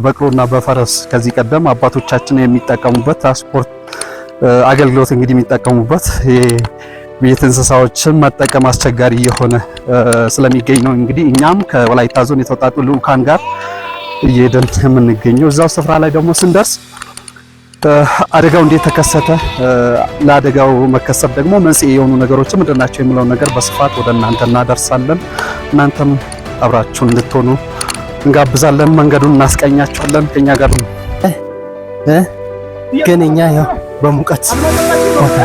በቅሎና በፈረስ ከዚህ ቀደም አባቶቻችን የሚጠቀሙበት ትራንስፖርት አገልግሎት እንግዲህ የሚጠቀሙበት የቤት እንስሳዎችን መጠቀም አስቸጋሪ የሆነ ስለሚገኝ ነው እንግዲህ እኛም ከወላይታ ዞን የተወጣጡ ልኡካን ጋር እየሄድን የምንገኘው። እዛው ስፍራ ላይ ደግሞ ስንደርስ አደጋው እንዴት ተከሰተ፣ ለአደጋው መከሰት ደግሞ መንስኤ የሆኑ ነገሮች ምንድናቸው የሚለው ነገር በስፋት ወደ እናንተ እናደርሳለን። እናንተም አብራችሁን እንድትሆኑ እንጋብዛለን። መንገዱን እናስቀኛችኋለን። ከኛ ጋር ነው ግን እኛ ያው በሙቀት ቦታ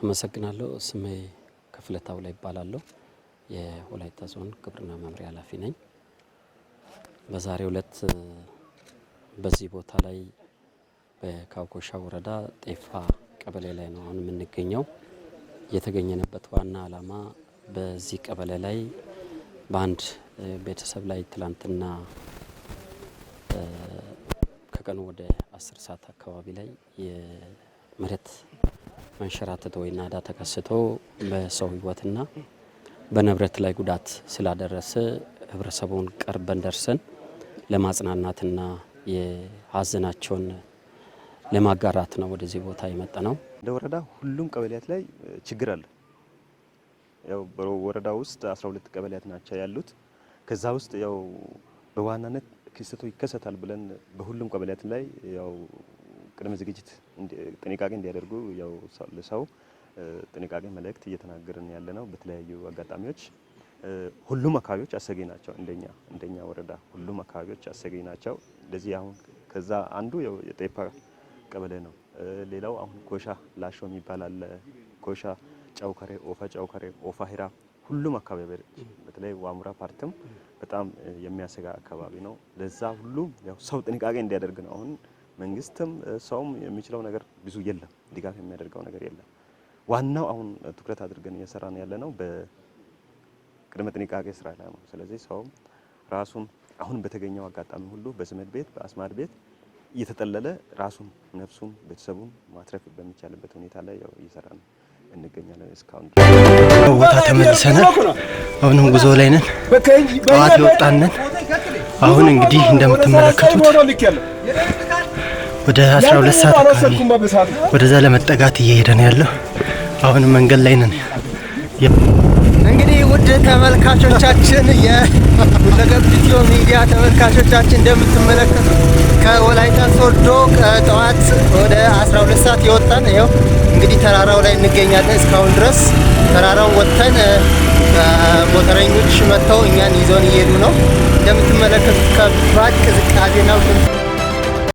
አመሰግናለሁ። ስሜ ከፍለታው ላይ ይባላለሁ። የወላይታ ዞን ግብርና መምሪያ ኃላፊ ነኝ። በዛሬው ዕለት በዚህ ቦታ ላይ በካውኮሻ ወረዳ ጤፋ ቀበሌ ላይ ነው አሁን የምንገኘው። የተገኘንበት ዋና ዓላማ በዚህ ቀበሌ ላይ በአንድ ቤተሰብ ላይ ትላንትና ከቀኑ ወደ 10 ሰዓት አካባቢ ላይ የመሬት መንሸራተት ወይ ናዳ ተከስቶ በሰው ሕይወትና በንብረት ላይ ጉዳት ስላደረሰ ህብረተሰቡን ቀርበን ደርሰን ለማጽናናትና የሀዘናቸውን ለማጋራት ነው ወደዚህ ቦታ የመጣ ነው። እንደ ወረዳ ሁሉም ቀበሌያት ላይ ችግር አለ። ያው በወረዳ ውስጥ 12 ቀበሌያት ናቸው ያሉት። ከዛ ውስጥ ያው በዋናነት ክስተቱ ይከሰታል ብለን በሁሉም ቀበሌያት ላይ ያው ቅድመ ዝግጅት ጥንቃቄ እንዲያደርጉ ያው ለሰው ጥንቃቄ መልእክት እየተናገርን ያለ ነው። በተለያዩ አጋጣሚዎች ሁሉም አካባቢዎች አሰጊ ናቸው። እንደኛ ወረዳ ሁሉም አካባቢዎች አሰጊ ናቸው። እንደዚህ አሁን ከዛ አንዱ የጤፓ ቀበሌ ነው። ሌላው አሁን ኮሻ ላሾ የሚባል አለ። ኮሻ ጨውከሬ፣ ኦፋ ጨውከሬ፣ ኦፋ ሂራ ሁሉም አካባቢ በተለይ ዋሙራ ፓርትም በጣም የሚያሰጋ አካባቢ ነው። ለዛ ሁሉ ያው ሰው ጥንቃቄ እንዲያደርግ ነው። አሁን መንግስትም ሰውም የሚችለው ነገር ብዙ የለም፣ ድጋፍ የሚያደርገው ነገር የለም። ዋናው አሁን ትኩረት አድርገን እየሰራን ያለ ነው በቅድመ ጥንቃቄ ስራ ላይ ነው። ስለዚህ ሰውም ራሱን አሁን በተገኘው አጋጣሚ ሁሉ በስመት ቤት በአስማት ቤት እየተጠለለ ራሱን ነፍሱን ቤተሰቡን ማትረፍ በሚቻልበት ሁኔታ ላይ ያው እየሰራን እንገኛለን። እስካሁን ቦታ ተመልሰናል። አሁንም ጉዞ ላይ ነን። ጠዋት የወጣንን አሁን እንግዲህ እንደምትመለከቱት ወደ 12 ሰዓት አካባቢ ወደዛ ለመጠጋት እየሄደን ያለው አሁንም መንገድ ላይ ነን። እንግዲህ ውድ ተመልካቾቻችን የሁለገብ ኢትዮ ሚዲያ ተመልካቾቻችን እንደምትመለከቱት ከወላይታ ሶዶ ከጠዋት ወደ 12 ሰዓት የወጣን ይኸው እንግዲህ ተራራው ላይ እንገኛለን። እስካሁን ድረስ ተራራው ወጥተን ሞተረኞች መጥተው እኛን ይዘውን እየሄዱ ነው። እንደምትመለከቱት ከባድ ቅዝቃዜ ነው።